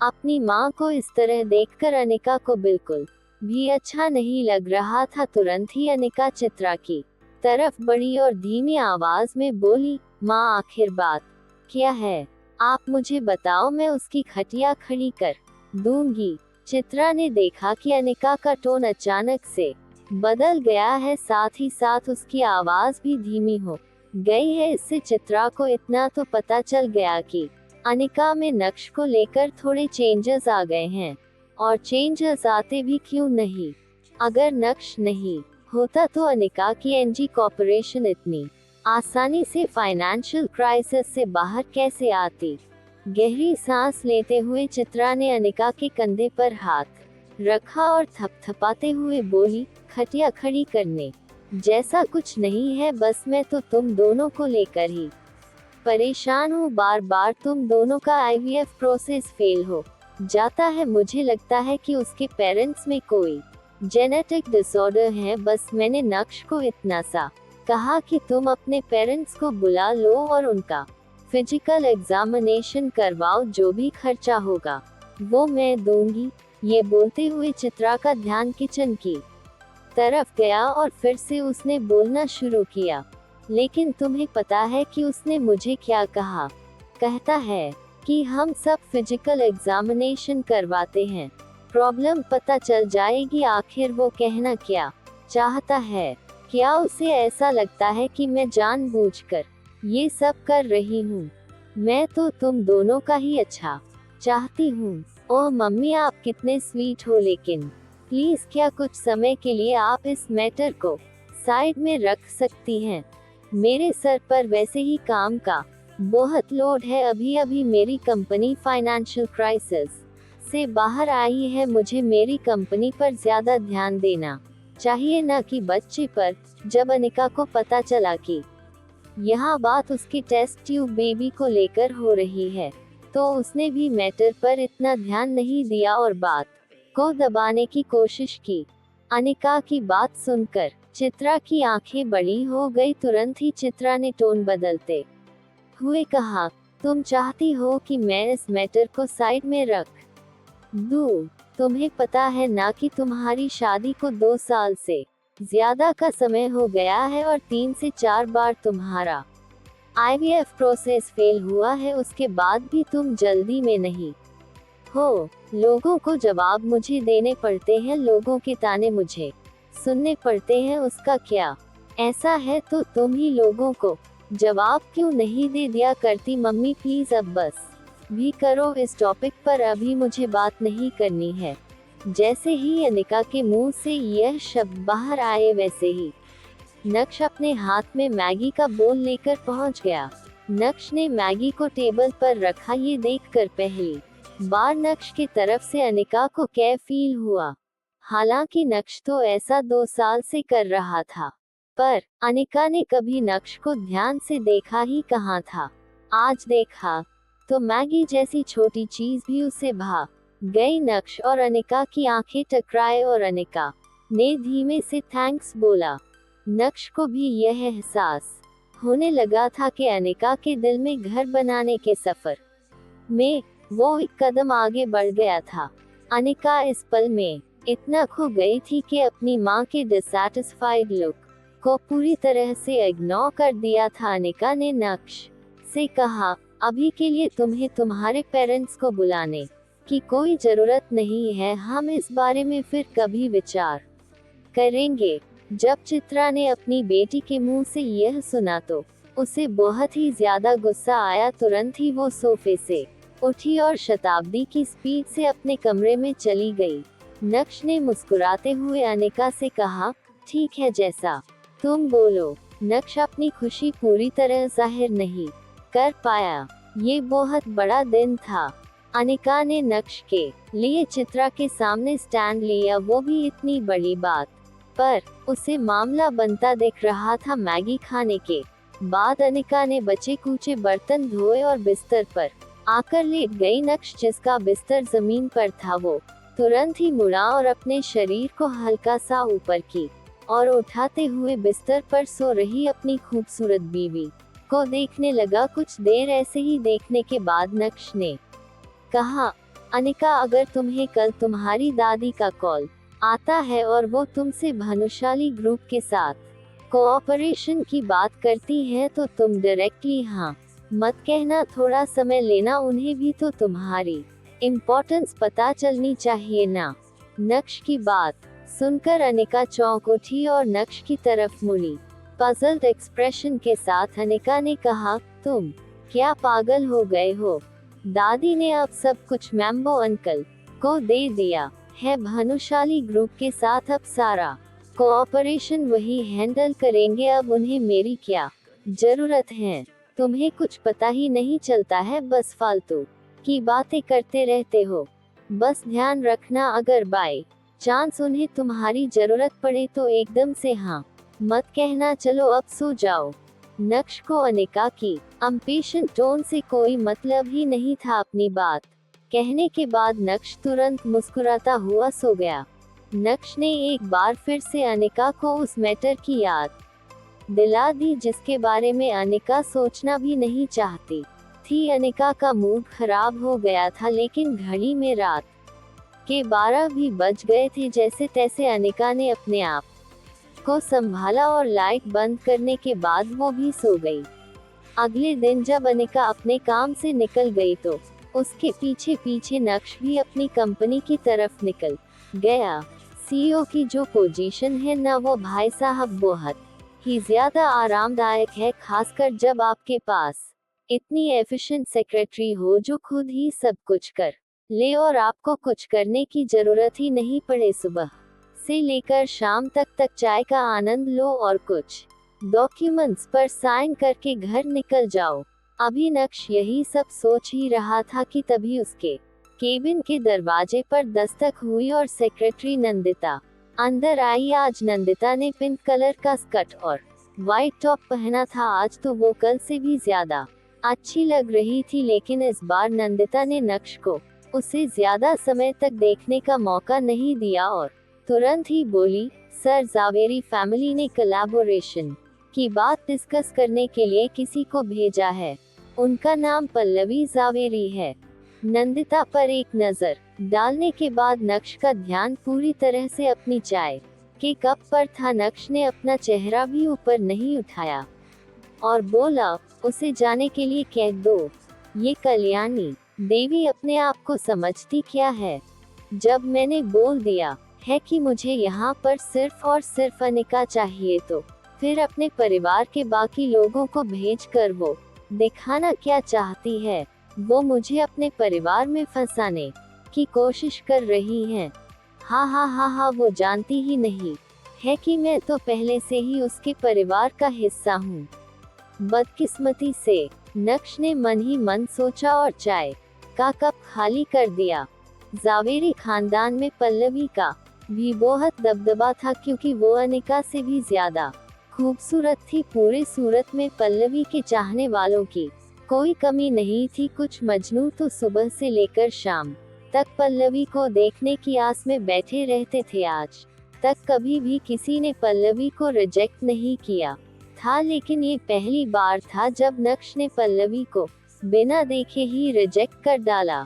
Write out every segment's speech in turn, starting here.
अपनी माँ को इस तरह देखकर अनिका को बिल्कुल भी अच्छा नहीं लग रहा था। तुरंत ही अनिका चित्रा की तरफ बढ़ी और धीमी आवाज में बोली, माँ आखिर बात क्या है? आप मुझे बताओ, मैं उसकी खटिया खड़ी कर दूंगी। चित्रा ने देखा कि अनिका का टोन अचानक से बदल गया है, साथ ही साथ उसकी आवाज भी धीमी हो गई है। इससे चित्रा को इतना तो पता चल गया कि अनिका में नक्श को लेकर थोड़े चेंजेस आ गए हैं। और चेंजेस आते भी क्यों नहीं? अगर नक्श नहीं होता तो अनिका की एनजी कॉर्पोरेशन इतनी आसानी से फाइनेंशियल क्राइसिस से बाहर कैसे आती? गहरी सांस लेते हुए चित्रा ने अनिका के कंधे पर हाथ रखा और थपथपाते हुए बोली, खटिया खड़ी करने जैसा कुछ नहीं है, बस मैं तो तुम दोनों को लेकर ही परेशान हूँ। बार बार तुम दोनों का आईवीएफ प्रोसेस फेल हो जाता है। मुझे लगता है कि उसके पेरेंट्स में कोई जेनेटिक डिसऑर्डर है। बस मैंने नक्श को इतना सा कहा कि तुम अपने पेरेंट्स को बुला लो और उनका फिजिकल एग्जामिनेशन करवाओ, जो भी खर्चा होगा वो मैं दूंगी। ये बोलते हुए चित्रा का ध्यान किचन की तरफ गया और फिर से उसने बोलना शुरू किया, लेकिन तुम्हें पता है कि उसने मुझे क्या कहा? कहता है कि हम सब फिजिकल एग्जामिनेशन करवाते हैं, प्रॉब्लम पता चल जाएगी। आखिर वो कहना क्या चाहता है? क्या उसे ऐसा लगता है कि मैं जानबूझकर ये सब कर रही हूँ? मैं तो तुम दोनों का ही अच्छा चाहती हूँ। ओह मम्मी, आप कितने स्वीट हो, लेकिन प्लीज क्या कुछ समय के लिए आप इस मैटर को साइड में रख सकती हैं? मेरे सर पर वैसे ही काम का बहुत लोड है। अभी अभी मेरी कंपनी फाइनेंशियल क्राइसिस से बाहर आई है। मुझे मेरी कंपनी पर ज्यादा ध्यान देना चाहिए, न कि बच्चे पर। जब अनिका को पता चला कि यहाँ बात उसकी टेस्ट ट्यूब बेबी को लेकर हो रही है, तो उसने भी मैटर पर इतना ध्यान नहीं दिया और बात को दबाने की कोशिश की। अनिका की बात सुनकर चित्रा की आंखें बड़ी हो गई। तुरंत ही चित्रा ने टोन बदलते हुए कहा, तुम चाहती हो कि मैं इस मैटर को साइड में रख दूं? तुम्हें पता है ना कि तुम्हारी शादी को 2 साल से ज्यादा का समय हो गया है और 3 से 4 बार तुम्हारा आईवीएफ प्रोसेस फेल हुआ है। उसके बाद भी तुम जल्दी में नहीं हो। लोगों को जवाब मुझे देने पड़ते हैं, लोगों के ताने मुझे सुनने पड़ते हैं। उसका क्या? ऐसा है तो तुम ही लोगों को जवाब क्यों नहीं दे दिया करती? मम्मी प्लीज अब बस भी करो इस टॉपिक पर, अभी मुझे बात नहीं करनी है। जैसे ही अनिका के मुंह से यह शब्द बाहर आए, वैसे ही नक्श अपने हाथ में मैगी का बोल लेकर पहुंच गया। नक्श ने मैगी को टेबल पर रखा। ये देखकर पहली बार नक्श की तरफ से अनिका को कैफ फील हुआ। हालांकि नक्श तो ऐसा 2 साल से कर रहा था, पर अनिका ने कभी नक्श को ध्यान से देखा ही कहाँ था। आज देखा तो मैगी जैसी छोटी चीज भी उसे भा गई। नक्श और अनिका की आंखें टकराए और अनिका ने धीमे से थैंक्स बोला। नक्श को भी यह एहसास होने लगा था कि अनिका के दिल में घर बनाने के सफर में वो एक कदम आगे बढ़ गया था। अनिका इस पल में इतना खो गई थी कि अपनी माँ के डिससैटिस्फाइड लुक को पूरी तरह से इग्नोर कर दिया था। अनिका ने नक्श से कहा, अभी के लिए तुम्हें तुम्हारे पेरेंट्स को बुलाने की कोई जरूरत नहीं है, हम इस बारे में फिर कभी विचार करेंगे। जब चित्रा ने अपनी बेटी के मुंह से यह सुना तो उसे बहुत ही ज्यादा गुस्सा आया। तुरंत ही वो सोफे से उठी और शताब्दी की स्पीड से अपने कमरे में चली गई। नक्श ने मुस्कुराते हुए अनिका से कहा, ठीक है, जैसा तुम बोलो। नक्श अपनी खुशी पूरी तरह जाहिर नहीं कर पाया। ये बहुत बड़ा दिन था। अनिका ने नक्श के लिए चित्रा के सामने स्टैंड लिया, वो भी इतनी बड़ी बात पर। उसे मामला बनता दिख रहा था। मैगी खाने के बाद अनिका ने बचे कूचे बर्तन धोए और बिस्तर पर आकर लेट गई। नक्श, जिसका बिस्तर जमीन पर था, वो तुरंत ही मुड़ा और अपने शरीर को हल्का सा ऊपर की और उठाते हुए बिस्तर पर सो रही अपनी खूबसूरत बीवी को देखने लगा। कुछ देर ऐसे ही देखने के बाद नक्श ने कहा, अनिका, अगर तुम्हें कल तुम्हारी दादी का कॉल आता है और वो तुमसे भानुशाली ग्रुप के साथ कोऑपरेशन की बात करती है तो तुम डायरेक्टली हाँ मत कहना, थोड़ा समय लेना, उन्हें भी तो तुम्हारी इम्पोर्टेंस पता चलनी चाहिए ना। नक्श की बात सुनकर अनिका चौंक उठी और नक्श की तरफ मुड़ी। पजल्ड एक्सप्रेशन के साथ अनिका ने कहा, तुम क्या पागल हो गए हो? दादी ने अब सब कुछ मैम्बो अंकल को दे दिया है। भानुशाली ग्रुप के साथ अब सारा कोऑपरेशन वही हैंडल करेंगे, अब उन्हें मेरी क्या जरूरत है? तुम्हें कुछ पता ही नहीं चलता है, बस फालतू की बातें करते रहते हो। बस ध्यान रखना, अगर बाय चांस उन्हें तुम्हारी जरूरत पड़े तो एकदम से हाँ मत कहना। चलो अब सो जाओ। नक्श को अनिका की अम्पेशेंट टोन से कोई मतलब ही नहीं था। अपनी बात कहने के बाद नक्श तुरंत मुस्कुराता हुआ सो गया। नक्श ने एक बार फिर से अनिका को उस मैटर की याद दिला दी जिसके बारे में अनिका सोचना भी नहीं चाहती थी। अनिका का मूड खराब हो गया था, लेकिन घड़ी में रात के 12 भी बज गए थे। जैसे तैसे अनिका ने अपने आप को संभाला और लाइट बंद करने के बाद वो भी सो गई। अगले दिन जब अनिका अपने काम से निकल गई तो उसके पीछे पीछे नक्श भी अपनी कंपनी की तरफ निकल गया। सीईओ की जो पोजीशन है ना, वो भाई साहब बहुत ही ज्यादा आरामदायक है, खासकर जब आपके पास इतनी एफिशिएंट सेक्रेटरी हो जो खुद ही सब कुछ कर ले और आपको कुछ करने की जरूरत ही नहीं पड़े। सुबह से लेकर शाम तक चाय का आनंद लो और कुछ डॉक्यूमेंट्स पर साइन करके घर निकल जाओ। अभी नक्श यही सब सोच ही रहा था कि तभी उसके केबिन के दरवाजे पर दस्तक हुई और सेक्रेटरी नंदिता अंदर आई। आज नंदिता ने पिंक कलर का स्कर्ट और व्हाइट टॉप पहना था। आज तो वो कल से भी ज्यादा अच्छी लग रही थी, लेकिन इस बार नंदिता ने नक्श को उसे ज्यादा समय तक देखने का मौका नहीं दिया और तुरंत ही बोली, सर, जावेरी फैमिली ने कोलैबोरेशन की बात डिस्कस करने के लिए किसी को भेजा है। उनका नाम पल्लवी जावेरी है। नंदिता पर एक नजर डालने के बाद नक्श का ध्यान पूरी तरह से अपनी चाय के कप पर था। नक्श ने अपना चेहरा भी ऊपर नहीं उठाया और बोला, उसे जाने के लिए कह दो। ये कल्याणी देवी अपने आप को समझती क्या है? जब मैंने बोल दिया है कि मुझे यहाँ पर सिर्फ और सिर्फ अनिका चाहिए, तो फिर अपने परिवार के बाकी लोगों को भेजकर वो दिखाना क्या चाहती है? वो मुझे अपने परिवार में फंसाने की कोशिश कर रही हैं। हाँ, वो जानती ही नहीं है कि मैं तो पहले से ही उसके परिवार का हिस्सा हूँ। बदकिस्मती से नक्श ने मन ही मन सोचा और चाय का कप खाली कर दिया। जावेरी खानदान में पल्लवी का भी बहुत दबदबा था, क्योंकि वो अनिका से भी ज्यादा खूबसूरत थी। पूरे सूरत में पल्लवी के चाहने वालों की कोई कमी नहीं थी। कुछ मजनू तो सुबह से लेकर शाम तक पल्लवी को देखने की आस में बैठे रहते थे। आज तक कभी भी किसी ने पल्लवी को रिजेक्ट नहीं किया था, लेकिन ये पहली बार था जब नक्श ने पल्लवी को बिना देखे ही रिजेक्ट कर डाला।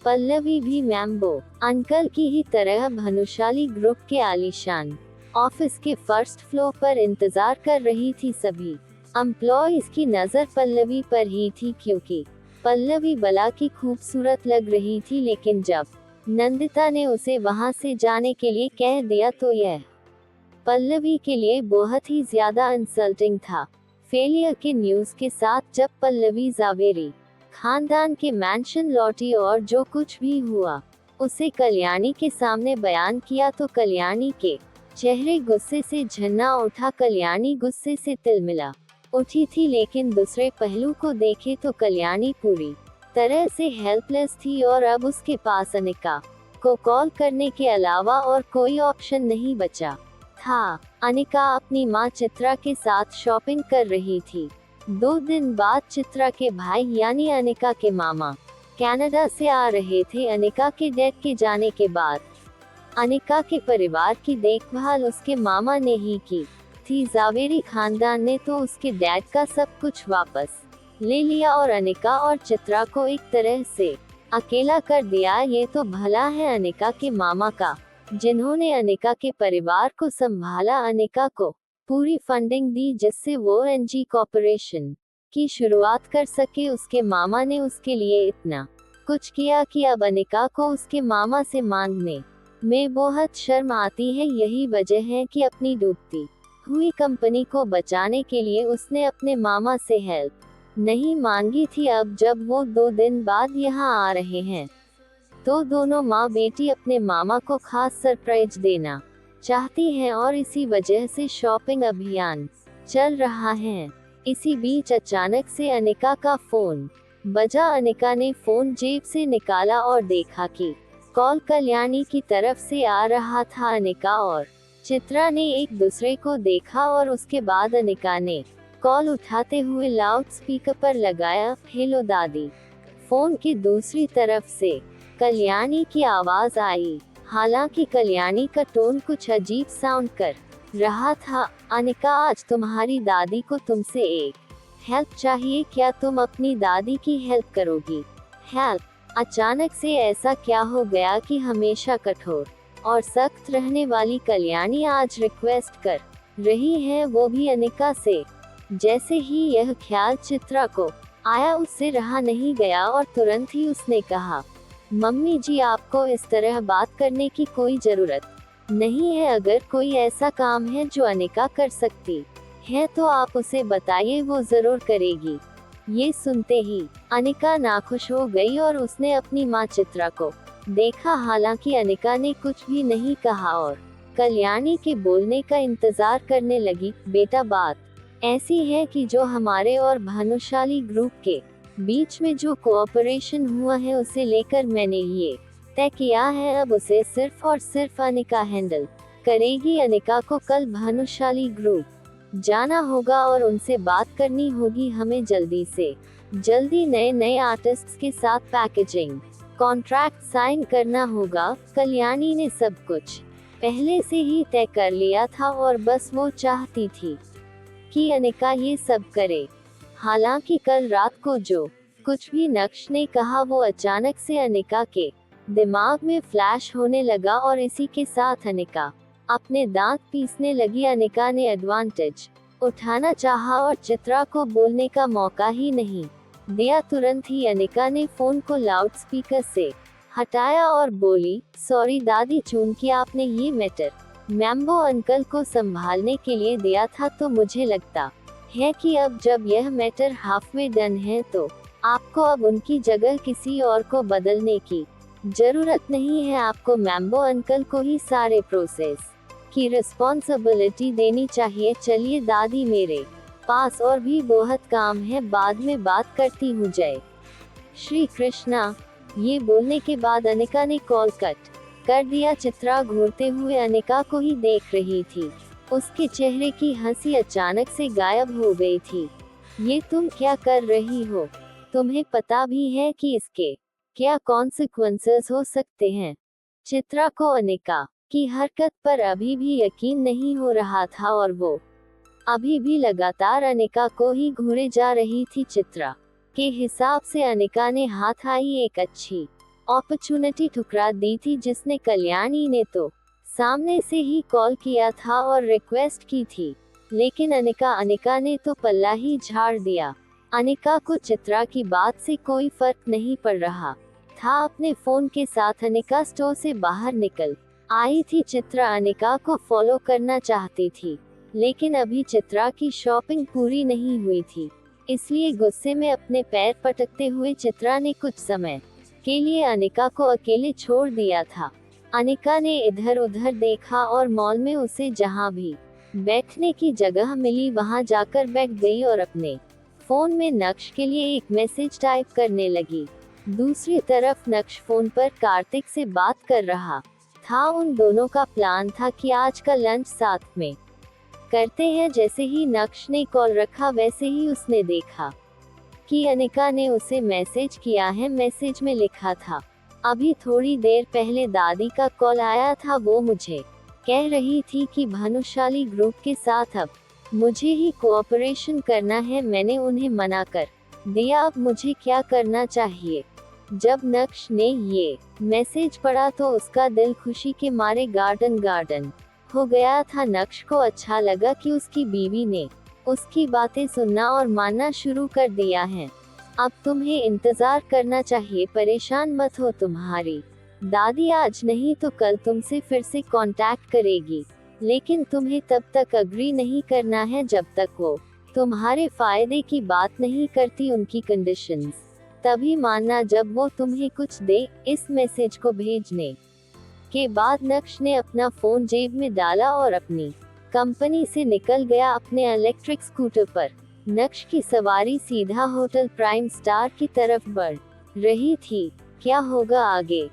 पल्लवी भी मैम्बो अंकल की ही तरह भानुशाली ग्रुप के आलीशान ऑफिस के फर्स्ट फ्लोर पर इंतजार कर रही थी। सभी एम्प्लॉइज की नजर पल्लवी पर ही थी, क्योंकि पल्लवी बला की खूबसूरत लग रही थी। लेकिन जब नंदिता ने उसे वहां से जाने के लिए कह दिया तो यह पल्लवी के लिए बहुत ही ज्यादा इंसल्टिंग था। फेलियर के न्यूज के साथ जब पल्लवी जावेरी खानदान के मैंशन लौटी और जो कुछ भी हुआ उसे कल्याणी के सामने बयान किया, तो कल्याणी के चेहरे गुस्से से झन्ना उठा। कल्याणी गुस्से से तिलमिला उठी थी, लेकिन दूसरे पहलू को देखे तो कल्याणी पूरी तरह से हेल्पलेस थी और अब उसके पास अनिका को कॉल करने के अलावा और कोई ऑप्शन नहीं बचा था। अनिका अपनी मां चित्रा के साथ शॉपिंग कर रही थी। 2 दिन बाद चित्रा के भाई यानी अनिका के मामा कनाडा से आ रहे थे। अनिका के डैड के जाने के बाद अनिका के परिवार की देखभाल उसके मामा ने ही की थी। जावेरी खानदान ने तो उसके डैड का सब कुछ वापस ले लिया और अनिका और चित्रा को एक तरह से अकेला कर दिया। ये तो भला है अनिका के मामा का, जिन्होंने अनिका के परिवार को संभाला, अनिका को पूरी फंडिंग दी जिससे वो एनजी कॉर्पोरेशन की शुरुआत कर सके। उसके मामा ने उसके लिए इतना कुछ किया कि अब अनिका को उसके मामा से मांगने में बहुत शर्म आती है। यही वजह है कि अपनी डूबती हुई कंपनी को बचाने के लिए उसने अपने मामा से हेल्प नहीं मांगी थी। अब जब वो 2 दिन बाद यहाँ आ रहे हैं तो दोनों माँ बेटी अपने मामा को खास सरप्राइज देना चाहती हैं और इसी वजह से शॉपिंग अभियान चल रहा है। इसी बीच अचानक से अनिका का फोन बजा। अनिका ने फोन जेब से निकाला और देखा कि कॉल कल्याणी की तरफ से आ रहा था। अनिका और चित्रा ने एक दूसरे को देखा और उसके बाद अनिका ने कॉल उठाते हुए लाउड स्पीकर पर लगाया। हेलो दादी। फोन की दूसरी तरफ से कल्याणी की आवाज आई। हालांकि कल्याणी का टोन कुछ अजीब साउंड कर रहा था। अनिका, आज तुम्हारी दादी को तुमसे एक हेल्प चाहिए। क्या तुम अपनी दादी की हेल्प करोगी? हेल्प? अचानक से ऐसा क्या हो गया कि हमेशा कठोर और सख्त रहने वाली कल्याणी आज रिक्वेस्ट कर रही है, वो भी अनिका से? जैसे ही यह ख्याल चित्रा को आया, उससे रहा नहीं गया और तुरंत ही उसने कहा, मम्मी जी, आपको इस तरह बात करने की कोई जरूरत नहीं है। अगर कोई ऐसा काम है जो अनिका कर सकती है तो आप उसे बताइए, वो जरूर करेगी। ये सुनते ही अनिका नाखुश हो गई और उसने अपनी माँ चित्रा को देखा। हालांकि अनिका ने कुछ भी नहीं कहा और कल्याणी के बोलने का इंतजार करने लगी। बेटा, बात ऐसी है कि जो हमारे और भानुशाली ग्रुप के बीच में जो कोऑपरेशन हुआ है उसे लेकर मैंने ये तय किया है, अब उसे सिर्फ और सिर्फ अनिका हैंडल करेगी। अनिका को कल भानुशाली ग्रुप जाना होगा और उनसे बात करनी होगी। हमें जल्दी से जल्दी नए आर्टिस्ट्स के साथ पैकेजिंग कॉन्ट्रैक्ट साइन करना होगा। कल्याणी ने सब कुछ पहले से ही तय कर लिया था और बस वो चाहती थी कि अनिका ये सब करे। हालांकि कल रात को जो कुछ भी नक्श ने कहा वो अचानक से अनिका के दिमाग में फ्लैश होने लगा और इसी के साथ अनिका अपने दांत पीसने लगी। अनिका ने एडवांटेज उठाना चाहा और चित्रा को बोलने का मौका ही नहीं दिया। तुरंत ही अनिका ने फोन को लाउड स्पीकर से हटाया और बोली, सॉरी दादी, चूंकि आपने ये मैटर मैम्बो अंकल को संभालने के लिए दिया था तो मुझे लगता है कि अब जब यह मैटर हाफवे डन है तो आपको अब उनकी जगह किसी और को बदलने की जरूरत नहीं है। आपको मैम्बो अंकल को ही सारे प्रोसेस की रिस्पॉन्सिबिलिटी देनी चाहिए। चलिए दादी, मेरे पास और भी बहुत काम है, बाद में बात करती हूँ। जय श्री कृष्णा। ये बोलने के बाद अनिका ने कॉल कट कर दिया। चित्रा घूरते हुए अनिका को ही देख रही थी। उसके चेहरे की हंसी अचानक से गायब हो गई थी। ये तुम क्या कर रही हो? तुम्हें पता भी है कि इसके क्या कॉन्सिक्वेंसेस हो सकते हैं? चित्रा को अनिका की हरकत पर अभी भी यकीन नहीं हो रहा था और वो अभी भी लगातार अनिका को ही घूरे जा रही थी। चित्रा के हिसाब से अनिका ने हाथ आई एक अच्छी अपॉर्चुनिटी ठुकरा दी थी, जिसने कल्याणी ने तो सामने से ही कॉल किया था और रिक्वेस्ट की थी, लेकिन अनिका ने तो पल्ला ही झाड़ दिया। अनिका को चित्रा की बात से कोई फर्क नहीं पड़ रहा था। अपने फोन के साथ अनिका स्टोर से बाहर निकल आई थी। चित्रा अनिका को फॉलो करना चाहती थी, लेकिन अभी चित्रा की शॉपिंग पूरी नहीं हुई थी, इसलिए गुस्से में अपने पैर पटकते हुए चित्रा ने कुछ समय के लिए अनिका को अकेले छोड़ दिया था। अनिका ने इधर उधर देखा और मॉल में उसे जहां भी बैठने की जगह मिली वहां जाकर बैठ गई और अपने फोन में नक्श के लिए एक मैसेज टाइप करने लगी। दूसरी तरफ नक्श फोन पर कार्तिक से बात कर रहा था। उन दोनों का प्लान था कि आज का लंच साथ में करते हैं। जैसे ही नक्श ने कॉल रखा वैसे ही उसने देखा कि अनिका ने उसे मैसेज किया है। मैसेज में लिखा था, अभी थोड़ी देर पहले दादी का कॉल आया था, वो मुझे कह रही थी कि भानुशाली ग्रुप के साथ अब मुझे ही कोऑपरेशन करना है। मैंने उन्हें मना कर दिया, अब मुझे क्या करना चाहिए? जब नक्श ने ये मैसेज पढ़ा तो उसका दिल खुशी के मारे गार्डन गार्डन हो गया था। नक्श को अच्छा लगा कि उसकी बीवी ने उसकी बातें सुनना और मानना शुरू कर दिया है। अब तुम्हें इंतजार करना चाहिए, परेशान मत हो, तुम्हारी दादी आज नहीं तो कल तुमसे फिर से कांटेक्ट करेगी, लेकिन तुम्हें तब तक अग्री नहीं करना है जब तक वो तुम्हारे फायदे की बात नहीं करती। उनकी कंडीशंस तभी मानना जब वो तुम्हें कुछ दे। इस मैसेज को भेजने के बाद नक्श ने अपना फोन जेब में डाला और अपनी कंपनी से निकल गया अपने इलेक्ट्रिक स्कूटर पर। नक्श की सवारी सीधा होटल प्राइम स्टार की तरफ बढ़ रही थी। क्या होगा आगे?